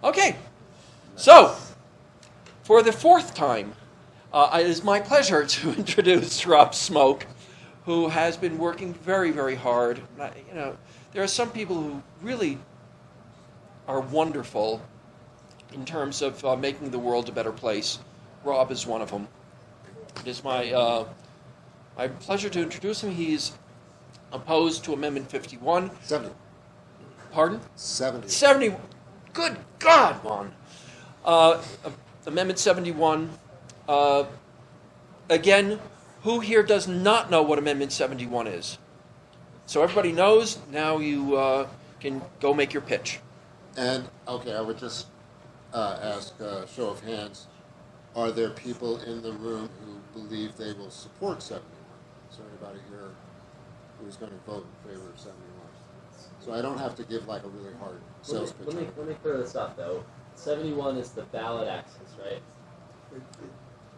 Okay, so for the fourth time, it is my pleasure to introduce Rob Smoke, who has been working very, very hard. There are some people who really are wonderful in terms of making the world a better place. Rob is one of them. It is my pleasure to introduce him. He's opposed to Amendment 51. 70. Pardon? 70. 70. Good God, Juan. Amendment 71. Again, who here does not know what Amendment 71 is? So everybody knows. Now you can go make your pitch. And, okay, I would just ask a show of hands. Are there people in the room who believe they will support 71? Is there anybody here who's going to vote in favor of 71? So I don't have to give like a really hard sales pitch. Let me clear this up, though. 71 is the ballot access, right?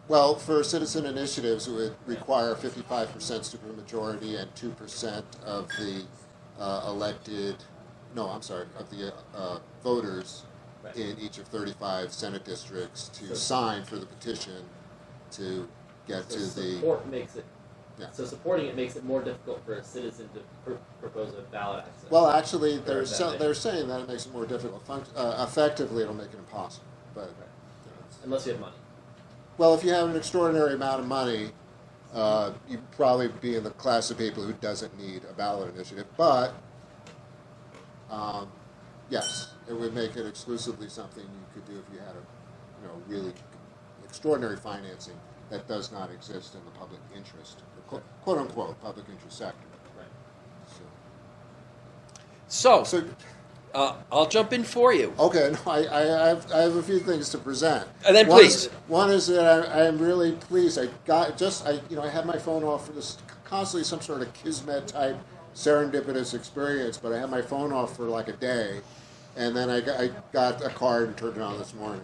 Well, for citizen initiatives, it would require 55% supermajority and 2% of the voters Right. in each of 35 Senate districts to sign for the petition to get So to the... support makes it. Yeah. So supporting it makes it more difficult for a citizen to propose a ballot access. Well, actually, they're that they're saying that it makes it more difficult. Effectively, it'll make it impossible. But Unless you have money. well, if you have an extraordinary amount of money, you'd probably be in the class of people who doesn't need a ballot initiative. But yes, it would make it exclusively something you could do if you had a really extraordinary financing that does not exist in the public interest, quote unquote, public interest sector. Right. So I'll jump in for you. Okay, no, I have a few things to present. And then please. One is that I am really pleased. I had my phone off for this constantly some sort of kismet type serendipitous experience, but I had my phone off for like a day, and then I got a card and turned it on this morning.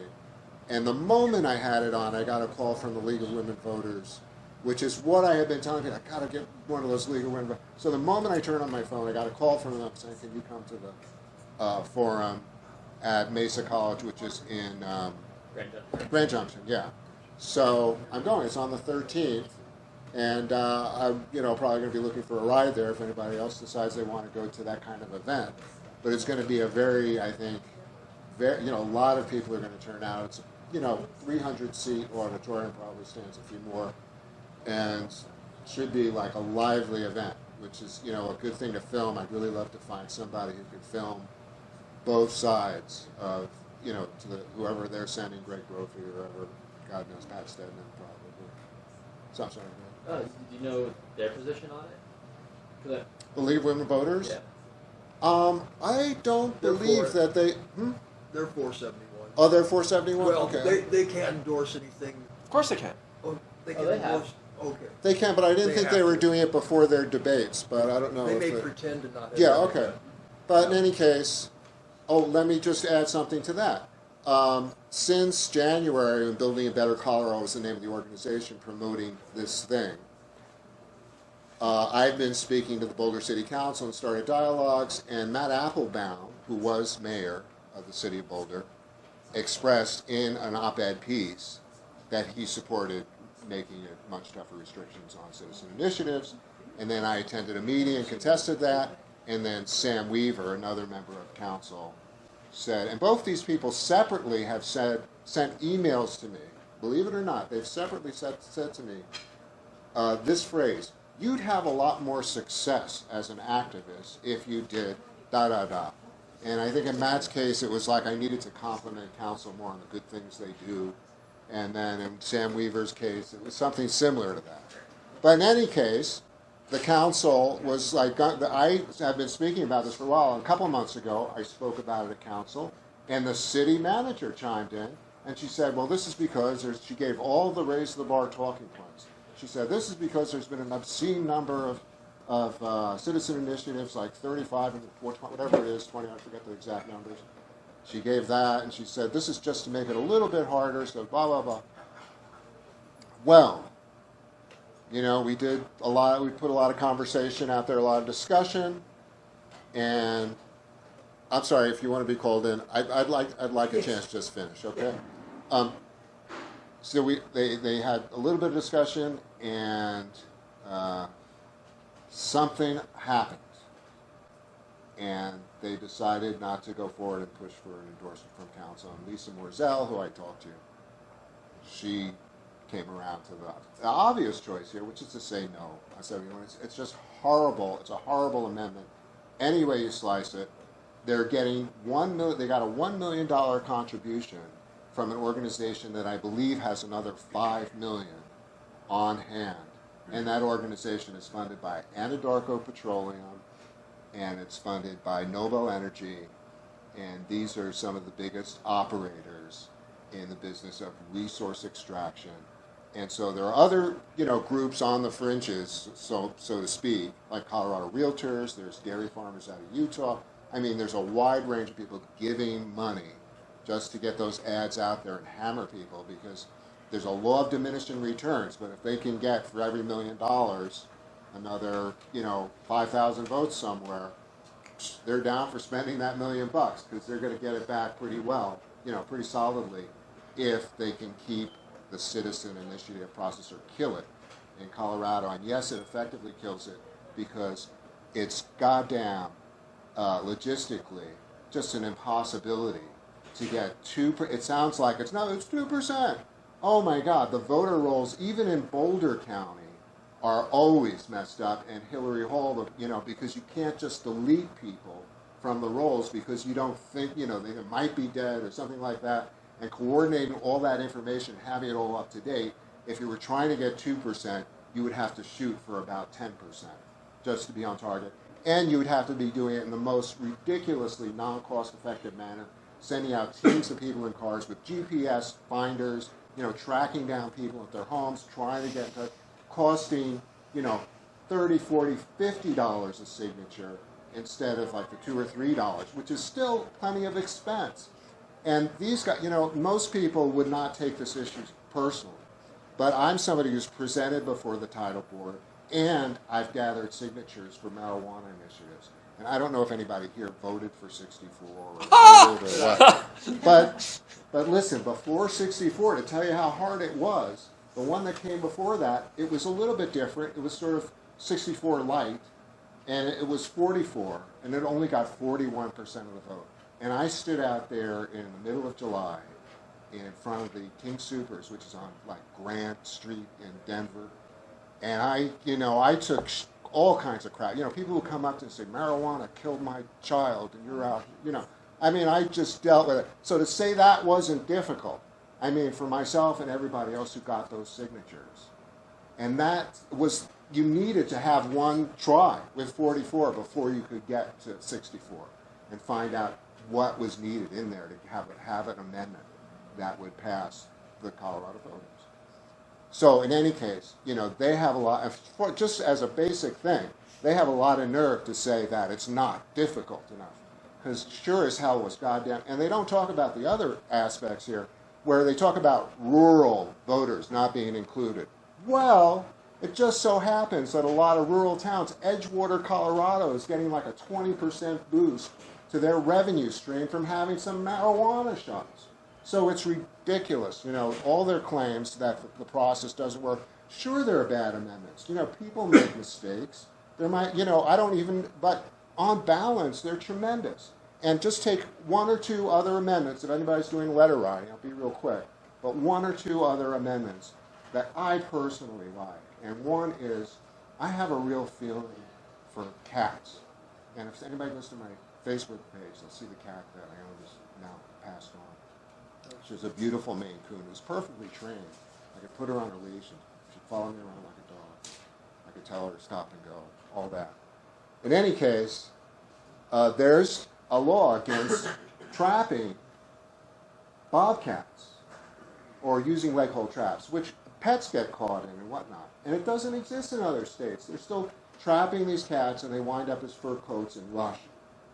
And the moment I had it on, I got a call from the League of Women Voters, which is what I had been telling people. I got to get one of those League of Women Voters. So the moment I turned on my phone, I got a call from them saying, "Can you come to the forum at Mesa College," which is in Grand Junction, yeah. So I'm going. It's on the 13th, and I'm probably going to be looking for a ride there if anybody else decides they want to go to that kind of event. But it's going to be a very, I think, a lot of people are going to turn out. It's 300-seat auditorium, probably stands a few more, and should be like a lively event, which is a good thing to film. I'd really love to find somebody who could film both sides of to whoever they're sending, Greg Brophy or whoever, God knows, Pat Stedman probably, something like that. Do you know their position on it? The League of Women Voters? Yeah. I don't They're believe for that they. They're 471. Oh, they're 471. Well, Okay. they can't endorse anything. Of course they can. Oh, they can they have. endorse. Okay. They can, but I didn't They think have they were to. doing it before their debates. But I don't know. They if may it- pretend to not have. Yeah, it. okay. But in any case, let me just add something to that. Since January, when Building a Better Colorado was the name of the organization promoting this thing, I've been speaking to the Boulder City Council and started dialogues, and Matt Applebaum, who was mayor of the city of Boulder, expressed in an op-ed piece that he supported making it much tougher restrictions on citizen initiatives. And then I attended a meeting and contested that. And then Sam Weaver, another member of council, said, and both these people separately have sent emails to me. Believe it or not, they've separately said to me this phrase: "You'd have a lot more success as an activist if you did da da da." And I think in Matt's case, it was like I needed to compliment council more on the good things they do. And then in Sam Weaver's case, it was something similar to that. But in any case, the council was like, I have been speaking about this for a while. And a couple of months ago, I spoke about it at council, and the city manager chimed in, and she said, well, this is because she gave all the raise the bar talking points. She said, this is because there's been an obscene number of citizen initiatives, like 35 and whatever it is, 20, I forget the exact numbers. She gave that, and she said, this is just to make it a little bit harder, so blah, blah, blah. Well, we did a lot, we put a lot of conversation out there, a lot of discussion, and I'm sorry if you want to be called in. I'd like a chance to just finish. Okay. So they had a little bit of discussion, and something happened, and they decided not to go forward and push for an endorsement from council. And Lisa Morzell, who I talked to, she came around to the obvious choice here, which is to say no. I said, it's just horrible. It's a horrible amendment. Any way you slice it, they're getting $1 million. They got a $1 million contribution from an organization that I believe has another $5 million on hand, and that organization is funded by Anadarko Petroleum, and it's funded by Noble Energy, and these are some of the biggest operators in the business of resource extraction. And so there are other, groups on the fringes, so to speak, like Colorado Realtors. There's dairy farmers out of Utah. I mean, there's a wide range of people giving money just to get those ads out there and hammer people, because there's a law of diminishing returns. But if they can get for every $1 million another, 5,000 votes somewhere, they're down for spending that $1 million because they're going to get it back pretty well, pretty solidly, if they can keep the citizen initiative process or kill it in Colorado. And yes, it effectively kills it because it's goddamn logistically just an impossibility to get 2%. It sounds like it's 2%. Oh my God, the voter rolls, even in Boulder County, are always messed up. And Hillary Hall, because you can't just delete people from the rolls because you don't think, they might be dead or something like that. And coordinating all that information, having it all up to date, if you were trying to get 2%, you would have to shoot for about 10% just to be on target. And you would have to be doing it in the most ridiculously non-cost-effective manner, sending out teams of people in cars with GPS finders, tracking down people at their homes, trying to get in touch, costing, $30, $40, $50 a signature instead of like the $2 or $3, which is still plenty of expense. And these guys, most people would not take this issue personally, but I'm somebody who's presented before the title board, and I've gathered signatures for marijuana initiatives. And I don't know if anybody here voted for 64 or what. But listen, before 64, to tell you how hard it was, the one that came before that, it was a little bit different. It was sort of 64 light, and it was 44, and it only got 41% of the vote. And I stood out there in the middle of July in front of the King Soopers, which is on like Grant Street in Denver. And I took all kinds of crap. People who come up to and say, marijuana killed my child and you're out, I just dealt with it. So to say that wasn't difficult, for myself and everybody else who got those signatures. And that was, you needed to have one try with 44 before you could get to 64 and find out what was needed in there to have an amendment that would pass the Colorado voters. So in any case, they have a lot, just as a basic thing, they have a lot of nerve to say that it's not difficult enough. Because sure as hell was goddamn, and they don't talk about the other aspects here, where they talk about rural voters not being included. Well, it just so happens that a lot of rural towns, Edgewater, Colorado, is getting like a 20% boost to their revenue stream from having some marijuana shops. So it's ridiculous, all their claims that the process doesn't work. Sure, there are bad amendments. People make mistakes. There might, but on balance, they're tremendous. And just take one or two other amendments. If anybody's doing letter writing, I'll be real quick. But one or two other amendments that I personally like. And one is, I have a real feeling for cats. And if anybody goes to my Facebook page, they'll see the cat that I own is now passed on. She's a beautiful Maine Coon who's perfectly trained. I could put her on a leash and she'd follow me around like a dog. I could tell her to stop and go, all that. In any case, there's a law against trapping bobcats or using leg hole traps, which pets get caught in and whatnot. And it doesn't exist in other states. They're still trapping these cats, and they wind up as fur coats in Russia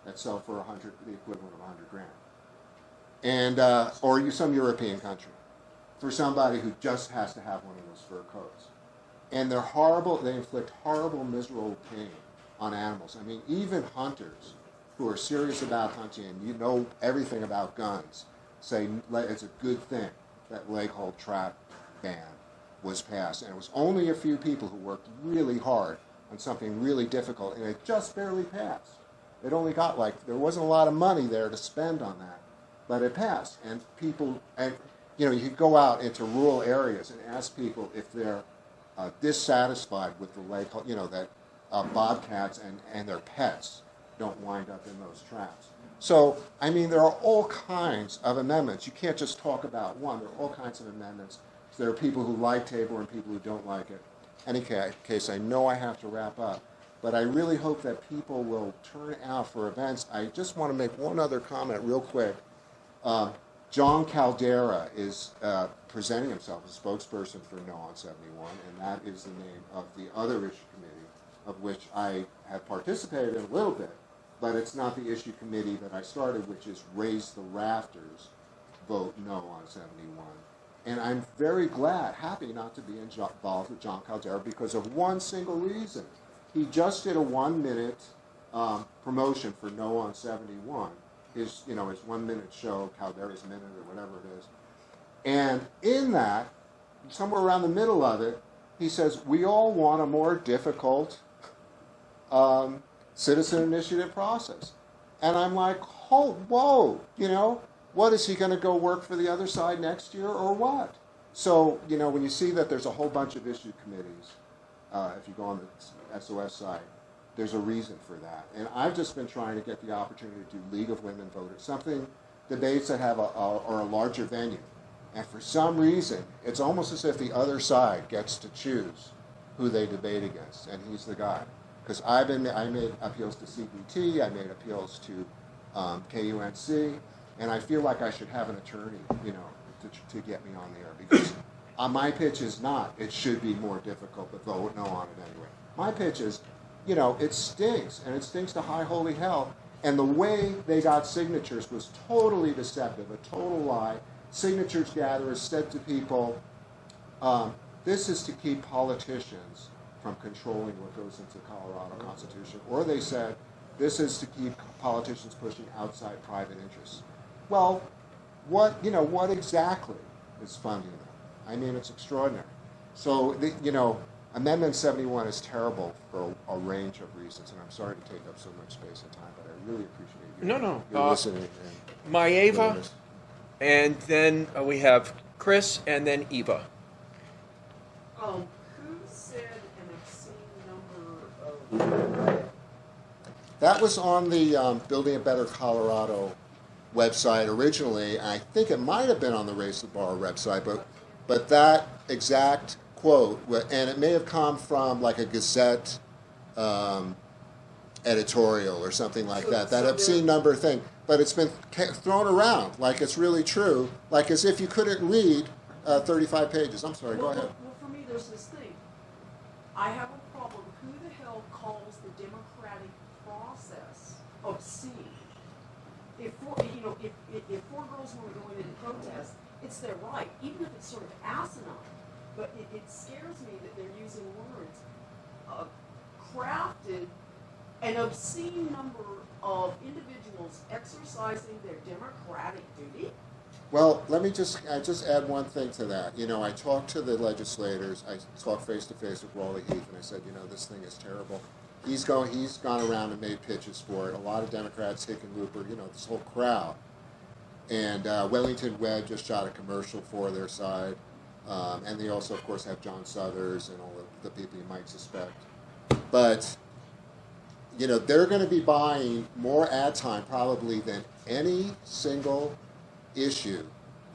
that sell for the equivalent of $100,000. And or some European country for somebody who just has to have one of those fur coats. And they're horrible. They inflict horrible, miserable pain on animals. Even hunters who are serious about hunting and you know everything about guns say it's a good thing that leg hold trap ban was passed. And it was only a few people who worked really hard on something really difficult, and it just barely passed. It only got there wasn't a lot of money there to spend on that, but it passed. And people, and you could go out into rural areas and ask people if they're dissatisfied with the leg hold, that bobcats and their pets don't wind up in those traps. So, I mean, there are all kinds of amendments. You can't just talk about one. There are all kinds of amendments. There are people who like Tabor and people who don't like it. In any case, I know I have to wrap up, but I really hope that people will turn out for events. I just want to make one other comment real quick. John Caldera is presenting himself as spokesperson for No on 71, and that is the name of the other issue committee, of which I have participated in a little bit, but it's not the issue committee that I started, which is Raise the Rafters, vote no on 71. And I'm very happy not to be involved with John Caldera because of one single reason. He just did a 1-minute promotion for No on 71. His 1-minute show, Caldera's Minute or whatever it is. And in that, somewhere around the middle of it, he says, we all want a more difficult citizen initiative process. And I'm like, oh, whoa, what is he going to go work for the other side next year or what? So, when you see that there's a whole bunch of issue committees, if you go on the SOS side, there's a reason for that. And I've just been trying to get the opportunity to do League of Women Voters, debates that have are a larger venue. And for some reason, it's almost as if the other side gets to choose who they debate against, and he's the guy. Because I made appeals to CPT, I made appeals to KUNC, and I feel like I should have an attorney, to get me on the air. Because my pitch is not, it should be more difficult, but vote no on it anyway. My pitch is, it stinks, and it stinks to high holy hell. And the way they got signatures was totally deceptive, a total lie. Signatures gatherers said to people, this is to keep politicians from controlling what goes into the Colorado Constitution. Or they said, this is to keep politicians pushing outside private interests. Well, what exactly is funding them? I mean, it's extraordinary. So, Amendment 71 is terrible for a range of reasons, and I'm sorry to take up so much space and time, but I really appreciate you listening. And Maeva, and then we have Chris, and then Eva. Who said an obscene number of... That was on the Building a Better Colorado website originally. I think it might have been on the Race the Bar website, but that exact quote, and it may have come from like a Gazette editorial or something like that obscene number thing, but it's been thrown around like it's really true, like as if you couldn't read 35 pages. I'm sorry, go ahead. Well, for me, there's this thing. I have a problem. Who the hell calls the democratic process obscene? If four girls want to go in and protest, it's their right, even if it's sort of asinine. But it scares me that they're using words crafted an obscene number of individuals exercising their democratic duty. Well, let me just add one thing to that. I talked to the legislators. I talked face to face with Raleigh Heath, and I said, this thing is terrible. He's gone around and made pitches for it. A lot of Democrats, Hickenlooper, this whole crowd. And Wellington Webb just shot a commercial for their side. And they also, of course, have John Suthers and all of the people you might suspect. But, they're going to be buying more ad time probably than any single issue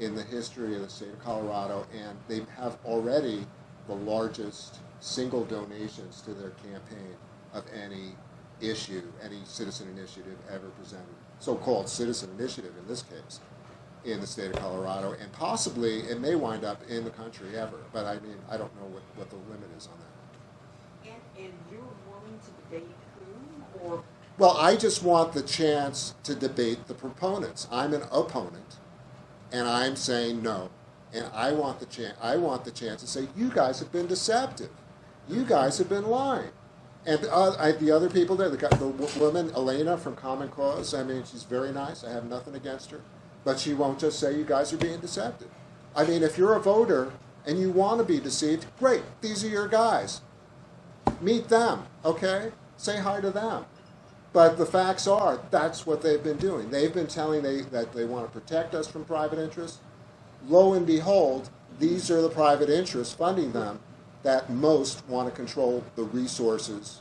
in the history of the state of Colorado. And they have already the largest single donations to their campaign of any issue, any citizen initiative ever presented. So-called citizen initiative in this case, in the state of Colorado, and possibly it may wind up in the country ever. But I mean, I don't know what the limit is on that. And you're willing to debate whom, or? Well, I just want the chance to debate the proponents. I'm an opponent, and I'm saying no. And I want the chance to say, you guys have been deceptive. You guys have been lying. And the other people there, the woman, Elena from Common Cause, I mean, she's very nice. I have nothing against her. But she won't just say you guys are being deceptive. I mean, if you're a voter and you want to be deceived, great. These are your guys. Meet them, okay? Say hi to them. But the facts are, that's what they've been doing. They've been telling that they want to protect us from private interests. Lo and behold, these are the private interests funding them that most want to control the resources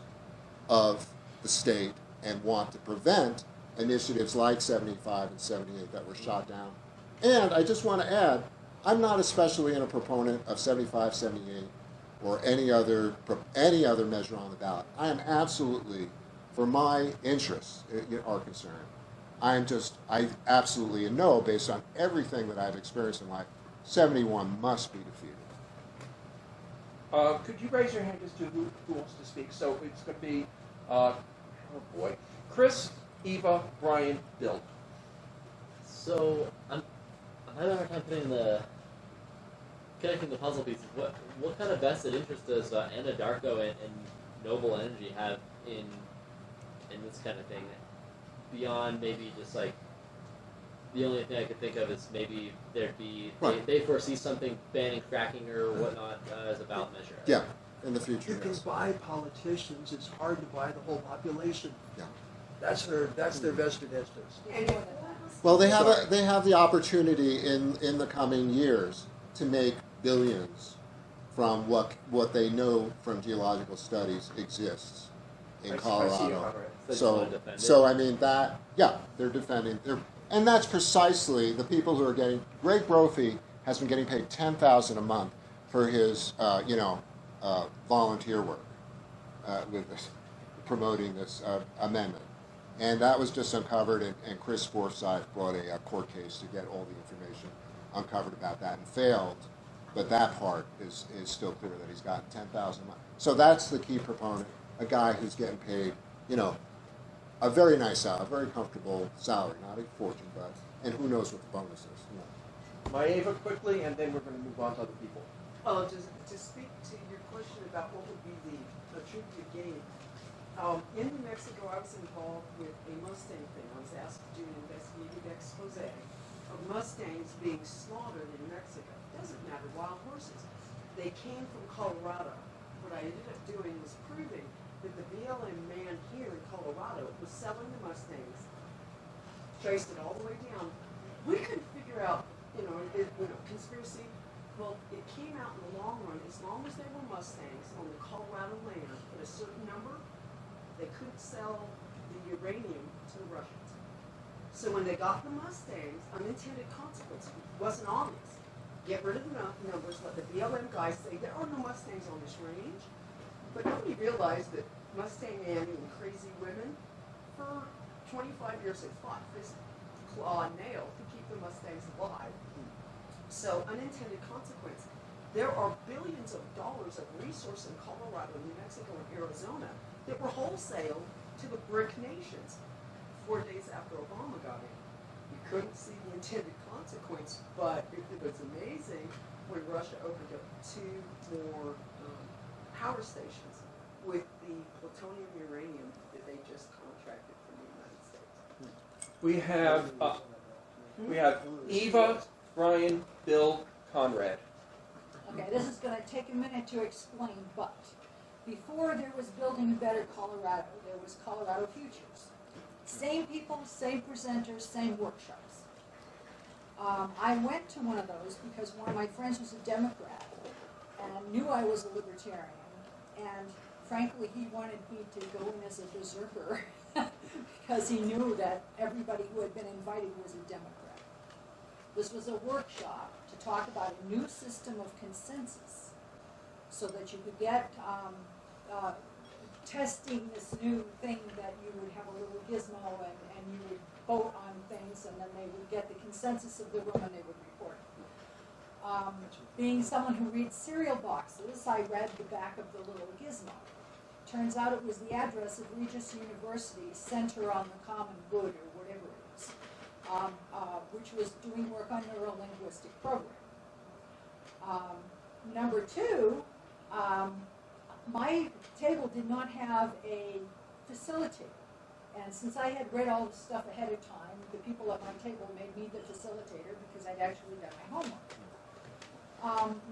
of the state and want to prevent initiatives like 75 and 78 that were shot down. And I just want to add, I'm not especially a proponent of 75, 78 or any other measure on the ballot. I am absolutely, for my interests are concerned, I absolutely know, based on everything that I've experienced in life, 71 must be defeated. Could you raise your hand as to who wants to speak? So it's going to be, oh boy, Chris, Eva, Brian, Bill. So I'm having a hard time connecting the puzzle pieces. What kind of vested interest does Anadarko and Noble Energy have in this kind of thing? Beyond maybe just like the only thing I could think of is maybe there'd be Right. they foresee something banning fracking or whatnot as a ballot measure. Yeah, in the future, You can yes. buy politicians, it's hard to buy the whole population. Yeah. That's their vested interest. And Well, they have the opportunity in the coming years to make billions from what they know from geological studies exists in I see Colorado. you, Conrad. They just So, wanna defend it. so I mean they're defending. And that's precisely the people who are getting. Greg Brophy has been getting paid $10,000 a month for his volunteer work with this, promoting this amendment, and that was just uncovered. And Chris Forsyth brought a court case to get all the information uncovered about that and failed. But that part is still clear that he's gotten $10,000 a month. So that's the key proponent, a guy who's getting paid, a very nice salary, a very comfortable salary, not a fortune, and who knows what the bonus is. Maeva quickly, and then we're going to move on to other people. Oh, to speak to your question about what would be the attributed gain. In New Mexico, I was involved with a Mustang thing. I was asked to do an investigative expose of Mustangs being slaughtered in Mexico. Doesn't matter, wild horses. They came from Colorado. What I ended up doing was proving that the BLM man here in Colorado was selling the Mustangs, traced it all the way down. We couldn't figure out, conspiracy. Well, it came out in the long run, as long as they were Mustangs on the Colorado land at a certain number, they couldn't sell the uranium to the Russians. So when they got the Mustangs, unintended consequence wasn't obvious. Get rid of the numbers, let the BLM guys say there are no Mustangs on this range. But nobody realized that Mustang Annie and crazy women, for 25 years, they fought fist, claw, and nail to keep the Mustangs alive. So, unintended consequence. There are billions of dollars of resource in Colorado, New Mexico, and Arizona that were wholesaled to the BRIC nations 4 days after Obama got in. You couldn't see the intended consequence, but it was amazing when Russia opened up 2 more power stations with the plutonium uranium that they just contracted from the United States. We have Eva, Brian, Bill, Conrad. Okay, this is going to take a minute to explain, but before there was Building a Better Colorado, there was Colorado Futures. Same people, same presenters, same workshops. I went to one of those because one of my friends was a Democrat and knew I was a libertarian. And frankly, he wanted me to go in as a berserker because he knew that everybody who had been invited was a Democrat. This was a workshop to talk about a new system of consensus so that you could get testing this new thing that you would have a little gizmo and you would vote on things and then they would get the consensus of the room and they would report. Being someone who reads cereal boxes, I read the back of the little gizmo. Turns out it was the address of Regis University Center on the Common Good, or whatever it is, which was doing work on neurolinguistic programming. Number 2, my table did not have a facilitator. And since I had read all the stuff ahead of time, the people at my table made me the facilitator because I'd actually done my homework.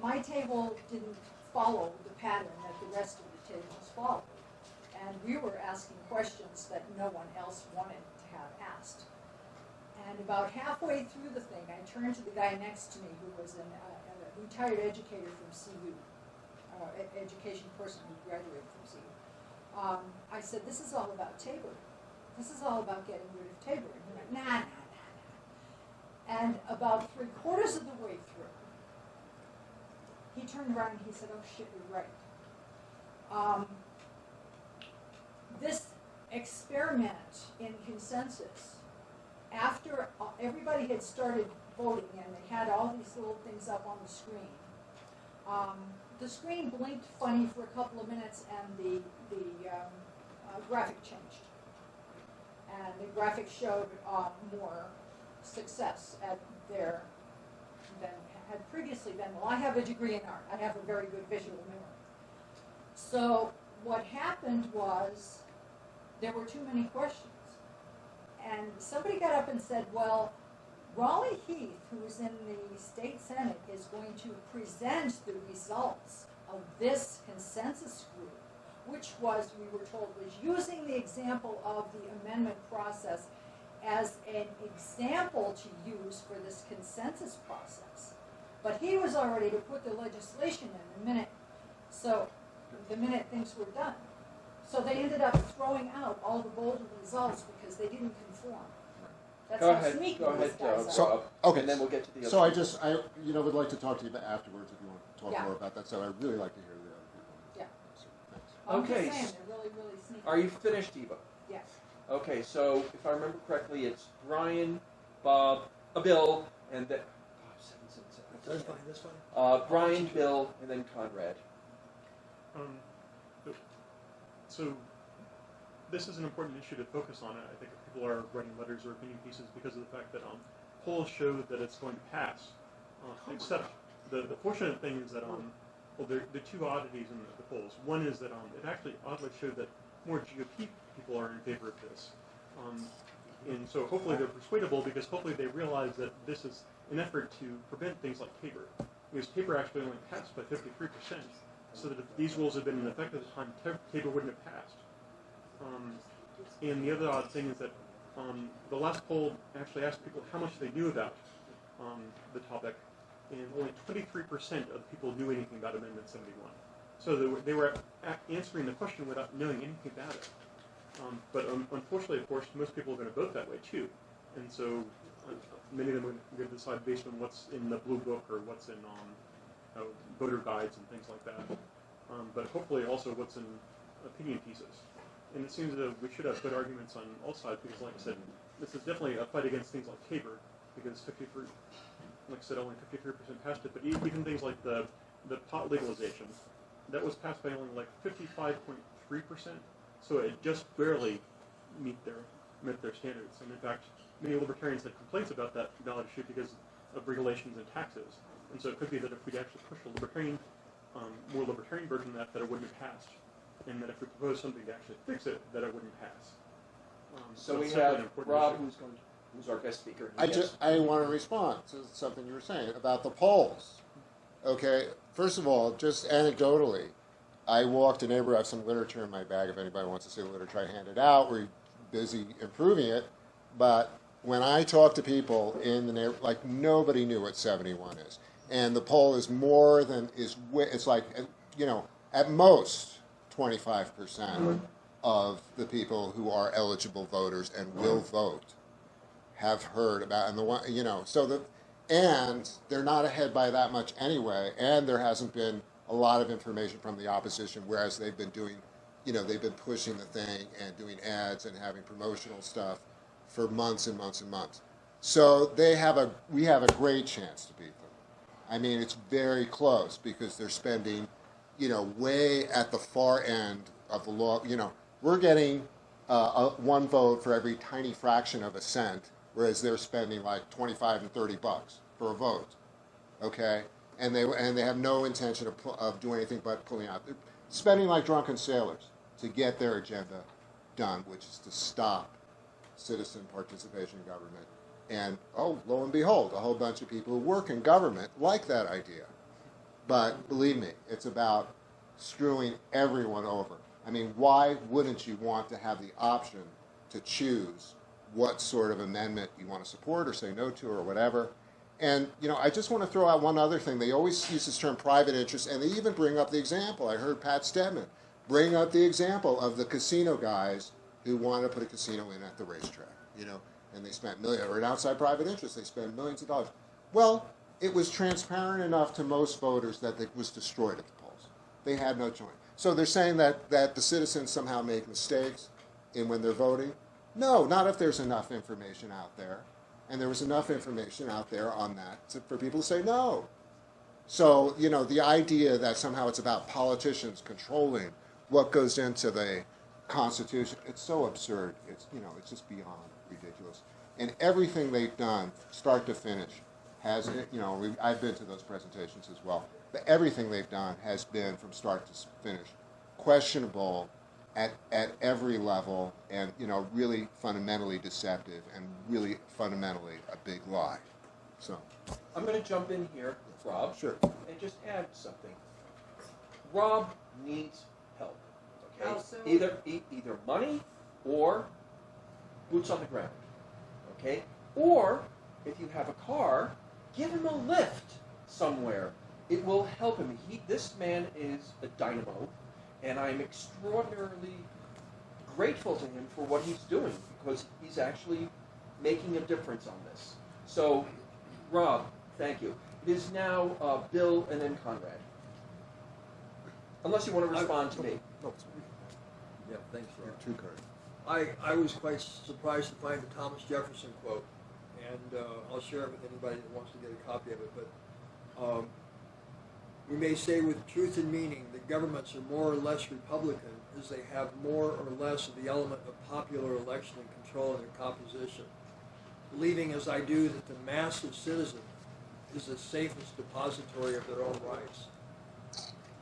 My table didn't follow the pattern that the rest of the tables followed. And we were asking questions that no one else wanted to have asked. And about halfway through the thing, I turned to the guy next to me who was a retired educator from CU, education person who graduated from CU. I said, this is all about Tabor. This is all about getting rid of Tabor. And he went, nah. And about 3/4 of the way through, he turned around and he said, oh shit, you're right. This experiment in consensus, after everybody had started voting and they had all these little things up on the screen, the screen blinked funny for a couple of minutes and the graphic changed. And the graphic showed more success at there than had previously been. Well, I have a degree in art. I have a very good visual memory. So what happened was there were too many questions. And somebody got up and said, well, Raleigh Heath, who is in the state senate, is going to present the results of this consensus group, which was, we were told, was using the example of the amendment process as an example to use for this consensus process. But he was already to put the legislation in the minute things were done. So they ended up throwing out all the Boulder results because they didn't conform. That's Go how ahead, sneaky go this ahead, guy's are. So, okay. And then we'll get to the other. So I people. just, would like to talk to you about afterwards if you want to talk Yeah. more about that. So I'd really like to hear the other people. Yeah. So, thanks. I'm Okay. just saying, they're really, really sneaky. Are you finished, Eva? Yes. Okay, so if I remember correctly, it's Brian, Bob, Bill, and then That's fine, that's fine. Brian, Bill, and then Conrad. So this is an important issue to focus on. I think people are writing letters or opinion pieces because of the fact that polls show that it's going to pass. Except the fortunate thing is that well, there are two oddities in the polls. One is that it actually oddly showed that more GOP people are in favor of this. And so hopefully they're persuadable because hopefully they realize that this is an effort to prevent things like Tabor. Because Tabor actually only passed by 53%. So that if these rules had been in effect at the time, Tabor wouldn't have passed. And the other odd thing is that the last poll actually asked people how much they knew about the topic, and only 23% of people knew anything about Amendment 71. So they were answering the question without knowing anything about it. But unfortunately, of course, most people are going to vote that way too. And so many of them are going to decide based on what's in the blue book or what's in voter guides and things like that. But hopefully also what's in opinion pieces. And it seems that we should have good arguments on all sides because, like I said, this is definitely a fight against things like Tabor because 53, like I said, only 53% passed it. But even things like the pot legalization, that was passed by only like 55.3%. So it just barely met their standards. And in fact, many libertarians had complaints about that ballot issue because of regulations and taxes. And so it could be that if we actually push a libertarian, more libertarian version of that it wouldn't have passed. And that if we propose something to actually fix it, that it wouldn't pass. So we it's definitely have an important Rob, issue. who's our guest speaker. I want to respond to something you were saying about the polls. Okay, first of all, just anecdotally, I walked a neighbor. I have some literature in my bag. If anybody wants to see the literature, I hand it out. We're busy improving it. But when I talk to people in the neighborhood, like nobody knew what 71 is. And the poll is more than, it's like, at most 25% of the people who are eligible voters and will vote have heard about, and they're not ahead by that much anyway, and there hasn't been a lot of information from the opposition, whereas they've been doing, they've been pushing the thing and doing ads and having promotional stuff for months and months and months. So we have a great chance to beat them. I mean, it's very close because they're spending, way at the far end of the law. We're getting one vote for every tiny fraction of a cent, whereas they're spending like $25 and $30 for a vote. Okay, and they have no intention of doing anything but pulling out. spending like drunken sailors to get their agenda done, which is to stop citizen participation in government. And, oh, lo and behold, a whole bunch of people who work in government like that idea. But believe me, it's about screwing everyone over. I mean, why wouldn't you want to have the option to choose what sort of amendment you want to support or say no to or whatever? And, I just want to throw out one other thing. They always use this term private interest, and they even bring up the example. I heard Pat Stedman bring up the example of the casino guys who want to put a casino in at the racetrack, and they spent millions, or an outside private interest, they spend millions of dollars. Well, it was transparent enough to most voters that it was destroyed at the polls. They had no choice. So they're saying that the citizens somehow make mistakes when they're voting? No, not if there's enough information out there. And there was enough information out there on that for people to say no. So, the idea that somehow it's about politicians controlling what goes into the Constitution, it's so absurd. It's just beyond ridiculous. And everything they've done, start to finish, has, I've been to those presentations as well, but everything they've done has been, from start to finish, questionable at every level, and, really fundamentally deceptive, and really fundamentally a big lie. So, I'm going to jump in here, Rob, sure. and just add something. Rob needs help. Okay, How so? either money or boots on the ground. Okay, or if you have a car, give him a lift somewhere. It will help him. This man is a dynamo, and I'm extraordinarily grateful to him for what he's doing, because he's actually making a difference on this. So, Rob, thank you. It is now Bill and then Conrad. Unless you want to respond to me. No, Yeah, thanks, Rob. you're too kind. I was quite surprised to find the Thomas Jefferson quote, and I'll share it with anybody that wants to get a copy of it. But we may say with truth and meaning that governments are more or less Republican as they have more or less of the element of popular election and control in their composition. Believing as I do that the mass of citizens is the safest depository of their own rights,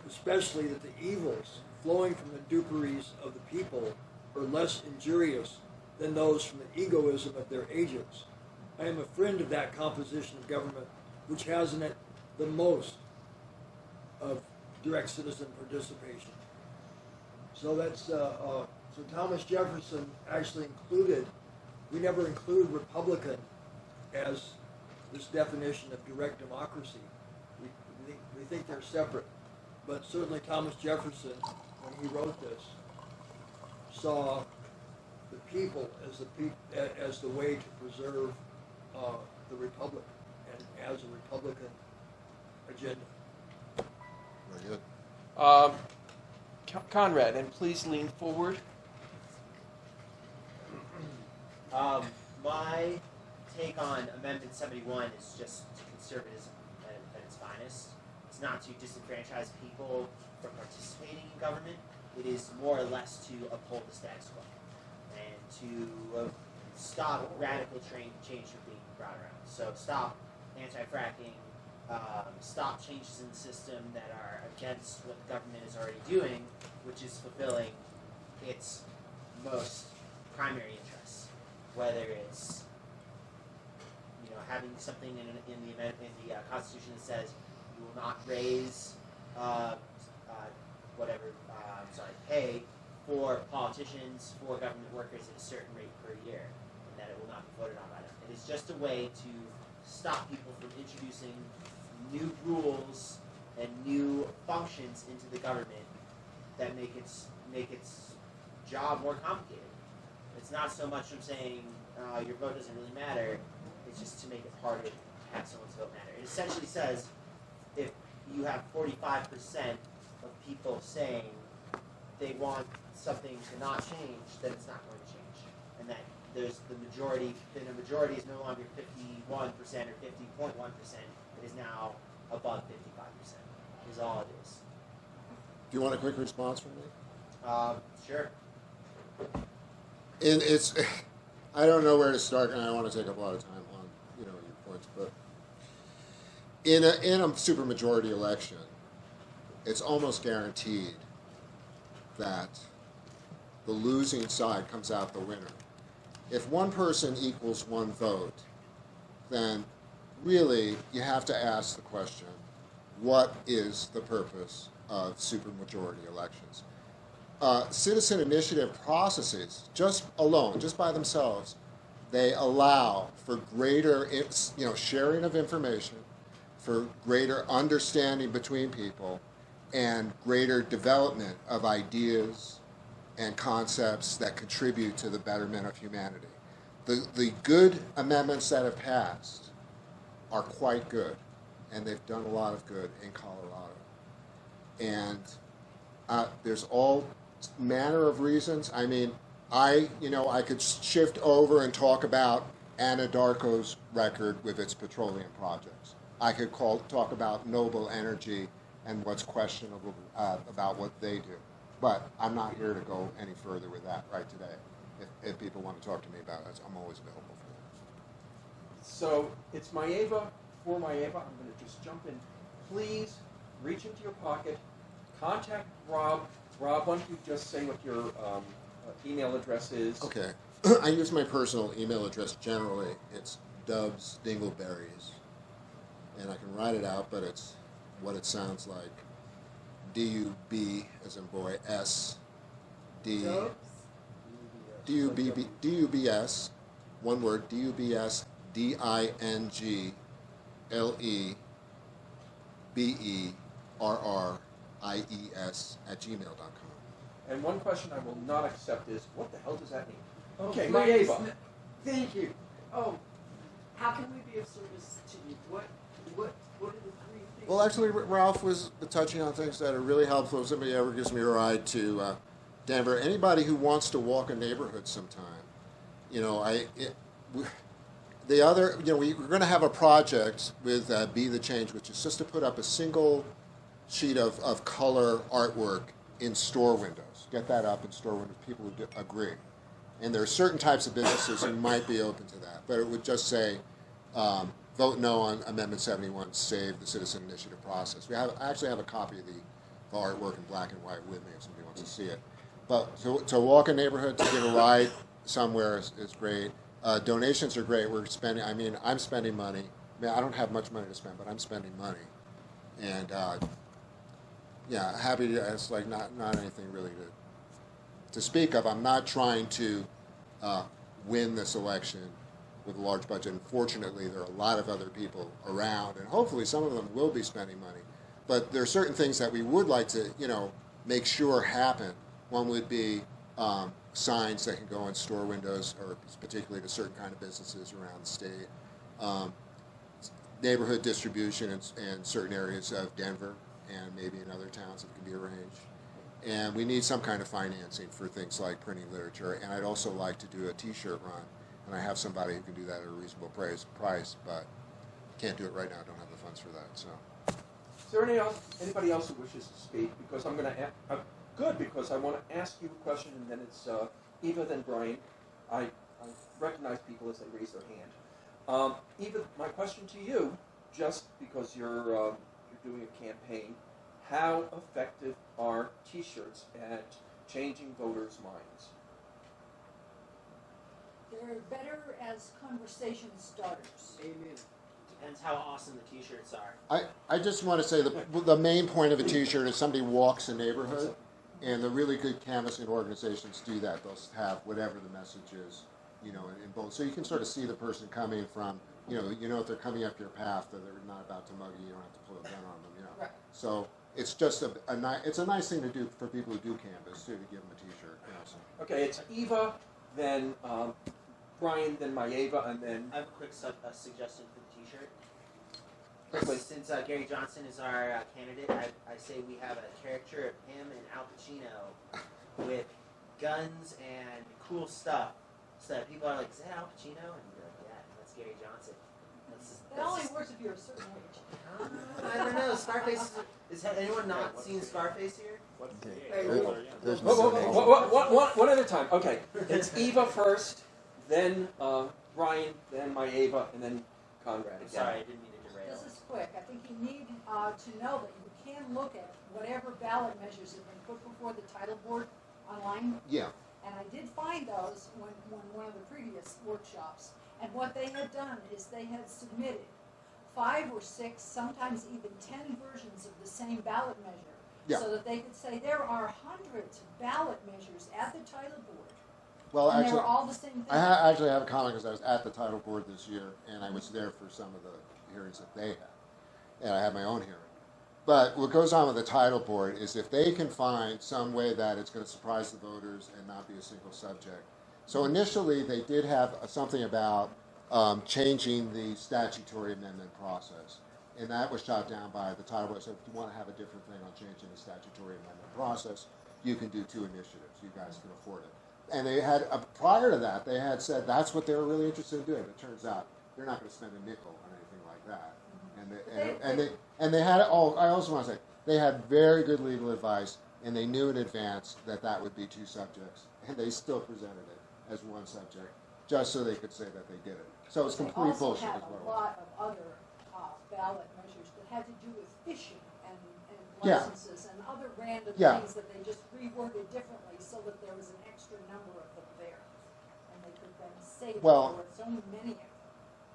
especially that the evils flowing from the duperies of the people are less injurious than those from the egoism of their agents. I am a friend of that composition of government which has in it the most of direct citizen participation. So that's so Thomas Jefferson actually included. We never include Republican as this definition of direct democracy. We think they're separate, but certainly Thomas Jefferson, when he wrote this, saw the people as the way to preserve the republic and as a Republican agenda. Very good. Conrad, and please lean forward. My take on Amendment 71 is just conservatism at its finest. It's not to disenfranchise people from participating in government. It is more or less to uphold the status quo and to stop radical change from being brought around. So stop anti-fracking, stop changes in the system that are against what the government is already doing, which is fulfilling its most primary interests, whether it's having something in the Constitution that says you will not raise pay for politicians, for government workers at a certain rate per year, and that it will not be voted on by them. It is just a way to stop people from introducing new rules and new functions into the government that make its job more complicated. It's not so much from saying your vote doesn't really matter. It's just to make it harder to have someone's vote matter. It essentially says if you have 45% of people saying they want something to not change, then it's not going to change, and that there's the majority. Then the majority is no longer 51% or 50.1%. It is now above 55%. Is all it is. Do you want a quick response from me? Sure. And it's, I don't know where to start, and I don't want to take up a lot of time on your points, but in a supermajority election, it's almost guaranteed that the losing side comes out the winner. If one person equals one vote, then really you have to ask the question, what is the purpose of supermajority elections? Citizen initiative processes, just by themselves, they allow for greater sharing of information, for greater understanding between people, and greater development of ideas and concepts that contribute to the betterment of humanity. The good amendments that have passed are quite good, and they've done a lot of good in Colorado. And there's all manner of reasons. I mean, I could shift over and talk about Anadarko's record with its petroleum projects. I could talk about Noble Energy and what's questionable about what they do. But I'm not here to go any further with that right today. If people want to talk to me about it, I'm always available for that. So it's Maeva. For Maeva, I'm going to just jump in. Please reach into your pocket, contact Rob. Rob, why don't you just say what your email address is? Okay. I use my personal email address generally. It's Dubs Dingleberries. And I can write it out, but it's what it sounds like. D-U-B, as in boy, S, D, D-U-B-B, D-U-B-S, one word, D-U-B-S, D-I-N-G-L-E-B-E-R-R-I-E-S @gmail.com. And one question I will not accept is, what the hell does that mean? Okay, Please. Maeva. Thank you. Oh, how can we be of service to you? What are the three things? Well, actually, Ralph was touching on things that are really helpful. If somebody ever gives me a ride to Denver, anybody who wants to walk a neighborhood sometime, we're going to have a project with Be the Change, which is just to put up a single sheet of color artwork in store windows. Get that up in store windows. People would agree. And there are certain types of businesses who might be open to that, but it would just say, vote no on Amendment 71, save the citizen initiative process. I actually have a copy of the artwork in black and white with me if somebody wants to see it. But to walk a neighborhood, to get a ride somewhere is great. Donations are great. I'm spending money. I don't have much money to spend, but I'm spending money. And happy to, it's like not anything really to speak of. I'm not trying to win this election with a large budget. Unfortunately, there are a lot of other people around, and hopefully some of them will be spending money. But there are certain things that we would like to, make sure happen. One would be signs that can go on store windows, or particularly to certain kind of businesses around the state. Neighborhood distribution in certain areas of Denver, and maybe in other towns if it can be arranged. And we need some kind of financing for things like printing literature. And I'd also like to do a T-shirt run. And I have somebody who can do that at a reasonable price, but can't do it right now. I don't have the funds for that. So, Is there anybody else who wishes to speak? Because I'm going to because I want to ask you a question, and then it's Eva, then Brian. I recognize people as they raise their hand. Eva, my question to you, just because you're doing a campaign, how effective are T-shirts at changing voters' minds? They're better as conversation starters. Amen. Depends how awesome the T-shirts are. I just want to say the main point of a T-shirt is somebody walks a neighborhood, and the really good canvassing organizations do that. They'll have whatever the message is, in both. So you can sort of see the person coming from, if they're coming up your path, that they're not about to mug you. You don't have to pull a gun on them, Right. So it's just it's a nice thing to do for people who do canvass too, to give them a T-shirt. So. Okay, it's Eva, then Brian, then Maeva, and then... I have a quick suggestion for the T-shirt. Quickly. Since Gary Johnson is our candidate, I say we have a caricature of him and Al Pacino with guns and cool stuff, so that people are like, "Is that Al Pacino?" And you're like, "Yeah, that's Gary Johnson." It only works if you're a certain age. I don't know. Scarface has anyone not seen Scarface here? There's One at a time. Okay, it's Eva first, then Brian, then Maeva, and then Conrad. I'm sorry, I didn't mean to derail. This is quick. I think you need to know that you can look at whatever ballot measures have been put before the title board online. Yeah. And I did find those when one of the previous workshops. And what they had done is they had submitted 5 or 6, sometimes even 10 versions of the same ballot measure. Yeah. So that they could say there are hundreds of ballot measures at the title board. Well, And they actually, were all the same thing. I actually have a comment because I was at the title board this year, and I was there for some of the hearings that they had, and I had my own hearing. But what goes on with the title board is if they can find some way that it's going to surprise the voters and not be a single subject. So initially, they did have something about changing the statutory amendment process, and that was shot down by the title board. So if you want to have a different thing on changing the statutory amendment process, you can do 2 initiatives. You guys can afford it. And they had, prior to that, they had said that's what they were really interested in doing. But it turns out they're not going to spend a nickel on anything like that. And they had, oh, I also want to say, they had very good legal advice, and they knew in advance that that would be 2 subjects. And they still presented it as 1 subject, just so they could say that they did it. So it's complete bullshit They as also well. had a lot of other ballot measures that had to do with fishing and Yeah. licenses and other random Yeah. things that they just reworded differently so that there was an extra number of them there. And they could then say that Well- there were so many of them.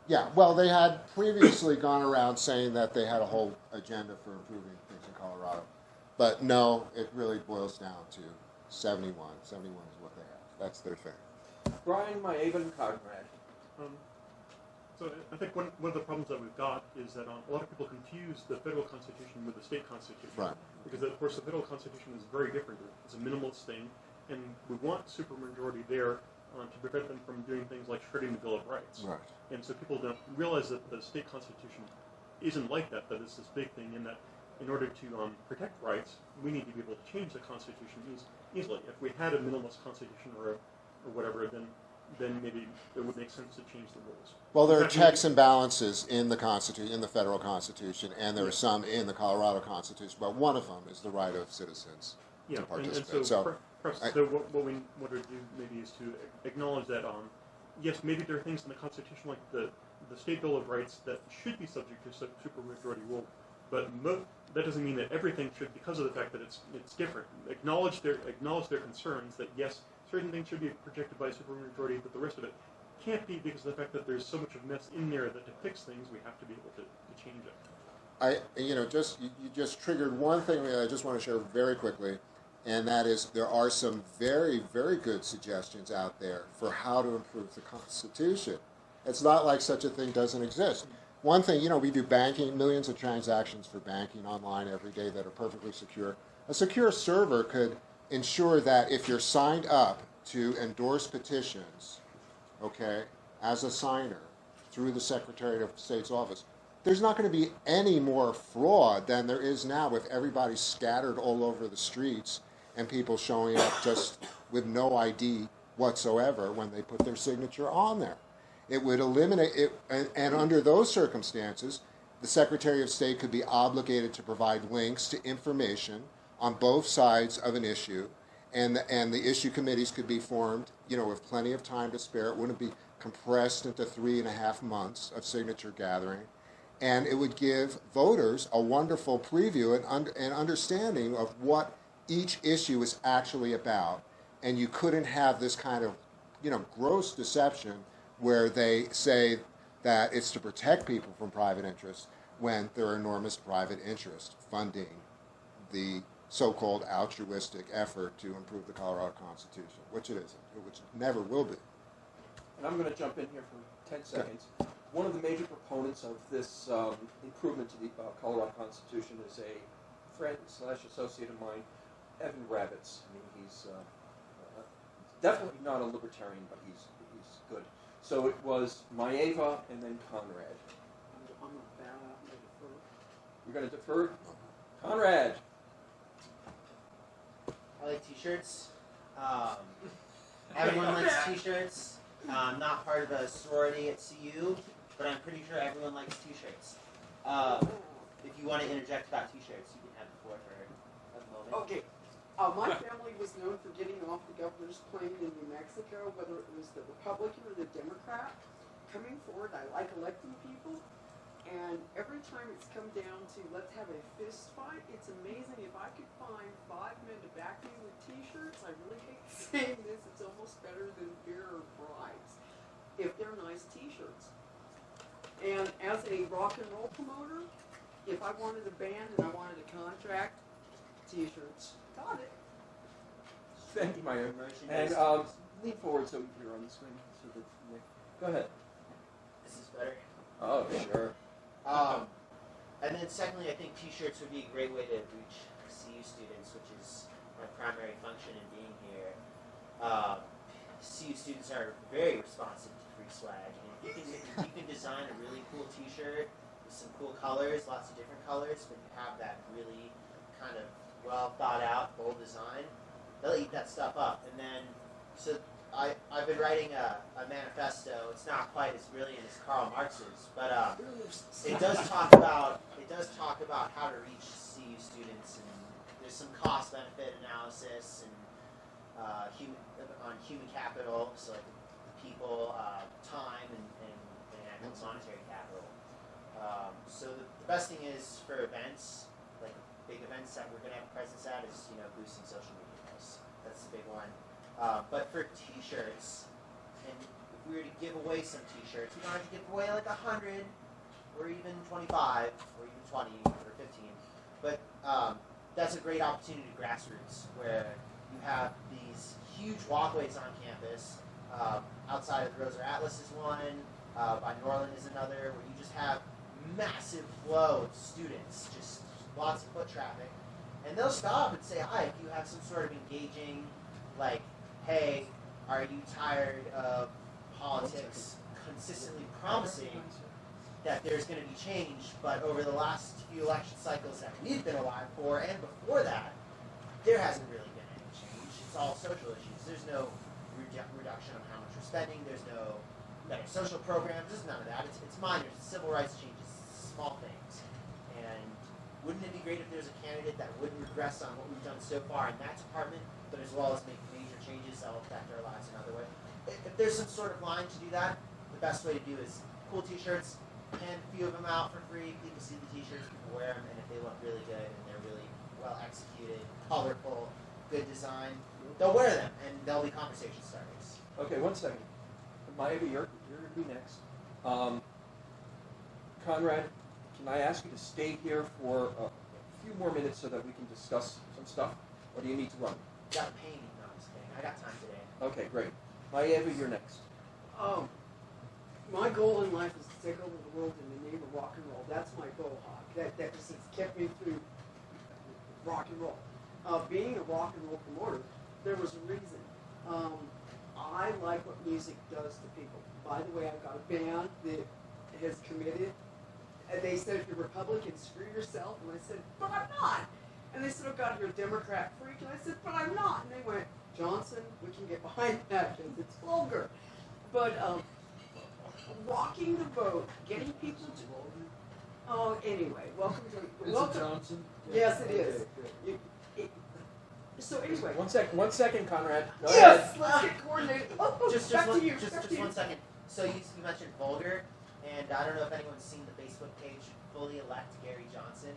Yeah, well, they had previously gone around saying that they had a whole agenda for improving things in Colorado. But no, it really boils down to 71. 71 is what they have. That's their thing. Brian, Maeva, and Conrad. So I think one of the problems that we've got is that a lot of people confuse the federal constitution with the state constitution. Right. Because of course the federal constitution is very different. It's a minimalist thing, and we want supermajority there to prevent them from doing things like shredding the Bill of Rights. Right. And so people don't realize that the state constitution isn't like that. That it's this big thing, and that in order to protect rights, we need to be able to change the constitution easily. If we had a minimalist constitution or whatever, then maybe it would make sense to change the rules. Well, there are Exactly. checks and balances in the Constitution, in the federal Constitution, and there are some in the Colorado Constitution. But one of them is the right of citizens Yeah, to and participate. so, perhaps I- what we want to do maybe is to acknowledge that yes, maybe there are things in the Constitution like the State Bill of Rights that should be subject to supermajority rule, but that doesn't mean that everything should, because of the fact that it's different. Acknowledge their concerns that yes, certain things should be projected by a supermajority, but the rest of it can't be because of the fact that there's so much of mess in there that to fix things we have to be able to change it. You just triggered one thing that I just want to share very quickly, and that is there are some very, very good suggestions out there for how to improve the Constitution. It's not like such a thing doesn't exist. One thing, we do banking, millions of transactions for banking online every day that are perfectly secure. A secure server could ensure that if you're signed up to endorse petitions, okay, as a signer through the Secretary of State's office, there's not going to be any more fraud than there is now with everybody scattered all over the streets and people showing up just with no ID whatsoever when they put their signature on there. It would eliminate it, and under those circumstances, the Secretary of State could be obligated to provide links to information on both sides of an issue, and the issue committees could be formed, with plenty of time to spare. It wouldn't be compressed into 3.5 months of signature gathering, and it would give voters a wonderful preview and understanding of what each issue is actually about. And you couldn't have this kind of, gross deception where they say that it's to protect people from private interests when there are enormous private interests funding the so-called altruistic effort to improve the Colorado Constitution, which it isn't, which it never will be. And I'm going to jump in here for 10 seconds. One of the major proponents of this improvement to the Colorado Constitution is a friend/associate of mine, Evan Ravitz. I mean, he's definitely not a libertarian, but he's good. So it was Maeva and then Conrad. You're going to defer? Conrad! I like t-shirts. Everyone likes t-shirts. I'm not part of a sorority at CU, but I'm pretty sure everyone likes t-shirts. If you want to interject about t-shirts, you can have the floor for a moment. Okay. My family was known for getting off the governor's plane in New Mexico, whether it was the Republican or the Democrat. Coming forward, I like electing people, And every time it's come down to let's have a fist fight, it's amazing. If I could find 5 men to back me with T-shirts, I really hate saying this, it's almost better than beer or bribes, if they're nice T-shirts. And as a rock and roll promoter, if I wanted a band and I wanted a contract, T-shirts, got it. Thank you, Maya. Merchandise. And lean forward so you're on the screen. So that go ahead. This is better. Oh, sure. And then secondly, I think T-shirts would be a great way to reach CU students, which is my primary function in being here. CU students are very responsive to free swag, and if you can design a really cool T-shirt with some cool colors, lots of different colors, but you have that really kind of well thought out, bold design, they'll eat that stuff up. And then, so I've been writing a manifesto. It's not quite as brilliant as Karl Marx's, but it does talk about how to reach CU students, and there's some cost benefit analysis and on human capital, so like people, time, and actual monetary capital. So the best thing is for events, like big events that we're going to have a presence at, is boosting social media posts. That's the big one. But for T-shirts, and if we were to give away some T-shirts, we don't have to give away like 100, or even 25, or even 20, or 15. But that's a great opportunity to grassroots, where you have these huge walkways on campus. Outside of the Rosa Atlas is one, by Norland is another, where you just have massive flow of students, just lots of foot traffic. And they'll stop and say hi if you have some sort of engaging, like, hey, are you tired of politics consistently promising that there's going to be change, but over the last few election cycles that we've been alive for, and before that, there hasn't really been any change. It's all social issues. There's no reduction on how much we're spending. There's no better social programs. There's none of that. It's minor. It's civil rights changes, small things. And wouldn't it be great if there's a candidate that wouldn't regress on what we've done so far in that department, but as well as make major changes that will affect our lives in other ways? If there's some sort of line to do that, the best way to do is cool T-shirts, hand a few of them out for free. People see the T-shirts, people wear them, and if they look really good and they're really well executed, colorful, good design, they'll wear them, and they'll be conversation starters. Okay, 1 second. Maya, you're going to be next. Conrad, can I ask you to stay here for a few more minutes so that we can discuss some stuff? Or do you need to run? Got a painting? No, I'm just kidding. I got time today. Okay, great. Maya, you're next. My goal in life is to take over the world in the name of rock and roll. That's my goal, Hawk. That just has kept me through rock and roll. Being a rock and roll promoter, there was a reason. I like what music does to people. By the way, I've got a band that has committed. And they said, if you're Republican, screw yourself. And I said, but I'm not. And they said, oh God, you're a Democrat freak. And I said, but I'm not. And they went, Johnson, we can get behind that because it's vulgar. But rocking the boat, getting people to anyway, welcome to Johnson? Yes, it is. So anyway. 1 second, Conrad. Go Yes, ahead. let's get coordinated. Just back one, to you. just back to you. 1 second. So you mentioned vulgar, and I don't know if anyone's seen the Facebook page Fully Elect Gary Johnson.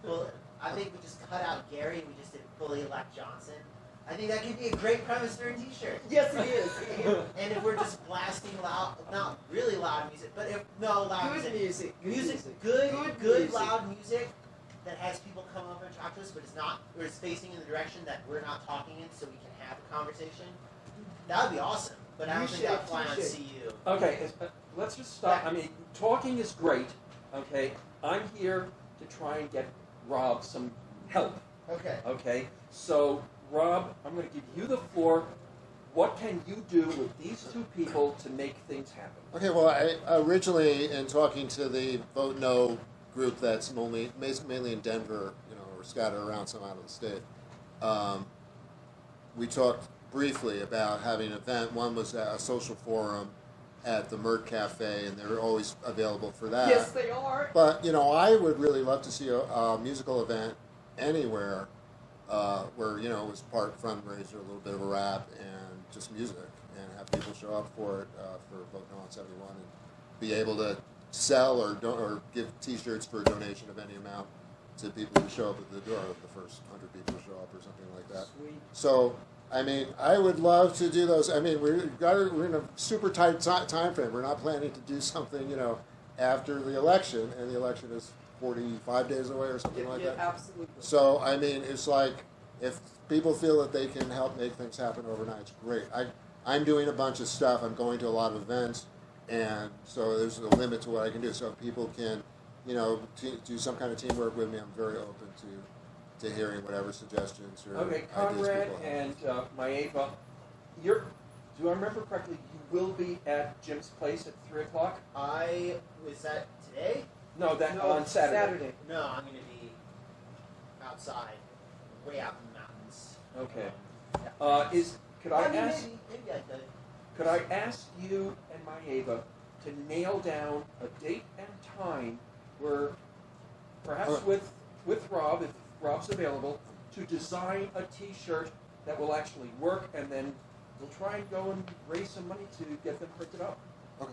Well, I think we just cut out Gary and we just did Fully Elect Johnson. I think that could be a great premise for a T-shirt. Yes, it is. And if we're just blasting loud, not really loud music, but loud Good music. music. Good music. loud music that has people come over and talk to us, but it's not, or it's facing in the direction that we're not talking in, so we can have a conversation. That would be awesome, but I don't think that would fly on CU. Okay, let's just stop. I mean, talking is great, okay? I'm here to try and get Rob some help, Okay. okay? So, Rob, I'm going to give you the floor. What can you do with these two people to make things happen? Okay, well, I originally, in talking to the Vote No group that's mainly in Denver, or scattered around some out of the state, we talked briefly about having an event. One was a social forum at the Mert Cafe, and they're always available for that. Yes, they are. But, I would really love to see a musical event anywhere where, it was part fundraiser, a little bit of a rap, and just music, and have people show up for it for Vote No on 71, and be able to sell or give T-shirts for a donation of any amount to people who show up at the door, the first 100 people who show up or something like that. Sweet. So, I mean, I would love to do those. I mean, we're in a super tight time frame. We're not planning to do something, after the election, and the election is 45 days away or something like that. Absolutely. So, I mean, it's like, if people feel that they can help make things happen overnight, it's great. I'm doing a bunch of stuff. I'm going to a lot of events, and so there's a limit to what I can do. So if people can, do some kind of teamwork with me, I'm very open to hearing whatever suggestions or Okay, ideas Conrad people have. and Maeva, do I remember correctly, you will be at Jim's place at 3 o'clock? Was that today? No, on Saturday. No, I'm going to be outside, way out in the mountains. Okay. Could I ask? Maybe I could. Could I ask you and Maeva to nail down a date and time where, perhaps with Rob, if Rob's available, to design a T-shirt that will actually work, and then we'll try and go and raise some money to get them printed up. Okay.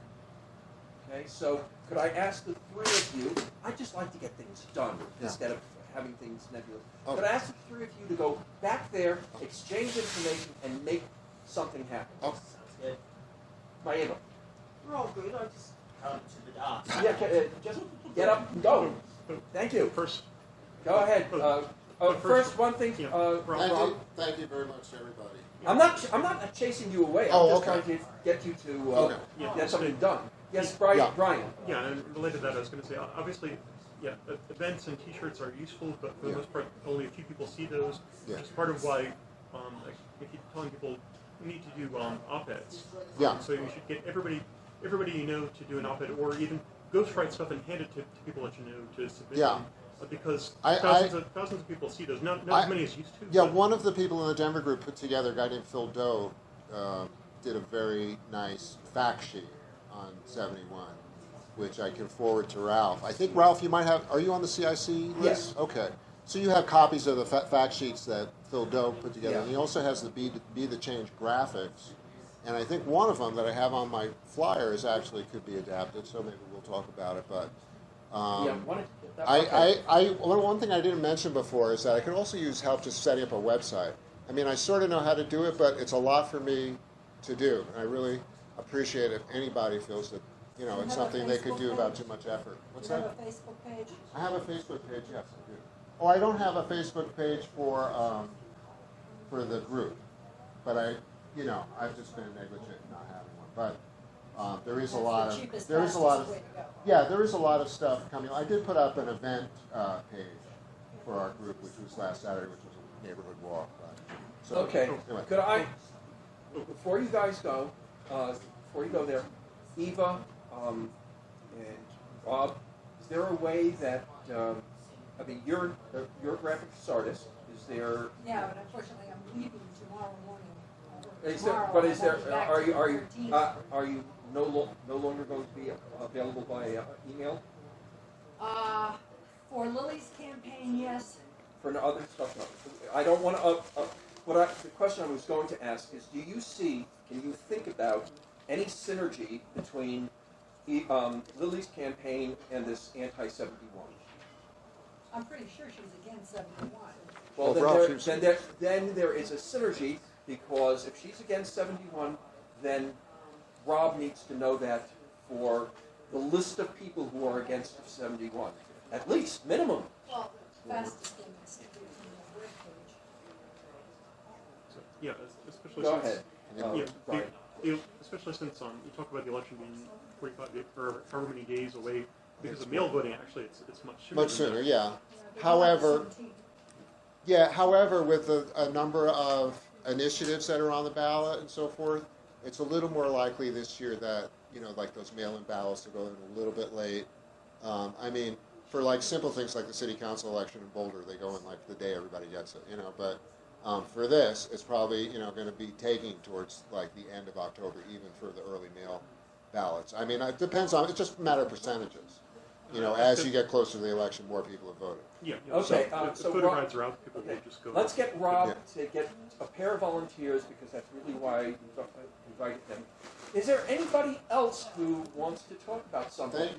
Okay. So could I ask the three of you? I'd just like to get things done instead of having things nebulous. Okay. Could I ask the three of you to go back there, exchange information, and make something happen? Okay. Sounds good. Maeva. We're all good. I just Come to the docks. Yeah, just get up and go. Thank you. First, Go ahead. First, one thing, Yeah. Rob. Thank you very much, everybody. I'm not chasing you away. I'm Oh, just okay. trying to get you to Okay. get something done. Yes, Brian. Yeah. Brian. yeah, and related to that, I was going to say, obviously, events and T-shirts are useful, but for the Yeah. most part, only a few people see those. Yeah. Which is part of why I keep telling people we need to do op-eds. Yeah. So you should get everybody you know to do an op-ed, or even ghostwrite stuff and hand it to people that you know to submit. Yeah. them. Because I- thousands of people see those, not I- as many as used to. Yeah, but- one of the people in the Denver group put together, a guy named Phil Doe, did a very nice fact sheet on 71, which I can forward to Ralph. I think, Ralph, you might have, are you on the CIC list? Yes. Okay. So you have copies of the fact sheets that Phil Doe put together. Yeah. And he also has the Be the Change graphics. And I think one of them that I have on my flyer is actually could be adapted, so maybe we'll talk about it. But Yeah. one thing I didn't mention before is that I could also use help just setting up a website. I mean, I sort of know how to do it, but it's a lot for me to do. And I really appreciate if anybody feels that, You it's have a something they could Facebook do without page? too much effort. What's You have that? a Facebook page? I have a Facebook page, yes, I do. Oh, I don't have a Facebook page for the group, but I've just been negligent in not having one. But there is a That's lot the of cheapest, there is a lot fastest of way to go. yeah, there is a lot of stuff coming. I did put up an event page for our group, which was last Saturday, which was a neighborhood walk. So, Okay. Anyway. Could I, before you guys go, before you go there, Eva and Rob, is there a way that you're a graphic artist? Is there? Yeah, but unfortunately, I'm leaving tomorrow morning. Is there? Tomorrow, But I is there? won't be back Are till you? the Are you? 13th. Are you no longer going to be available by email For Lily's campaign, yes. for no other stuff? No. I don't want to. The question I was going to ask is: can you think about any synergy between Lily's campaign and this anti-71? I'm pretty sure she's against 71. Well, Well, Ralph, then there is a synergy, because if she's against 71, then Rob needs to know that for the list of people who are against 71, at least minimum. Well, the fastest thing is to do it on the webpage. So, yeah, especially Go since, ahead, Yeah, Brian. especially since you talk about the election being 45 or however many days away. Because of mail voting, actually, it's much sooner. Much than sooner, that. yeah. But However, not 17. Yeah, however, with a number of initiatives that are on the ballot and so forth, it's a little more likely this year that, like those mail-in ballots will go in a little bit late. I mean, for like simple things like the city council election in Boulder, they go in like the day everybody gets it, but for this, it's probably, going to be taking towards like the end of October, even for the early mail ballots. I mean, it depends on, it's just a matter of percentages. As you get closer to the election, more people have voted. Yeah. Okay, If so voter Rob- rides are out, people Okay, will just go. let's get Rob Yeah. to get a pair of volunteers, because that's really why I invited them. Is there anybody else who wants to talk about something?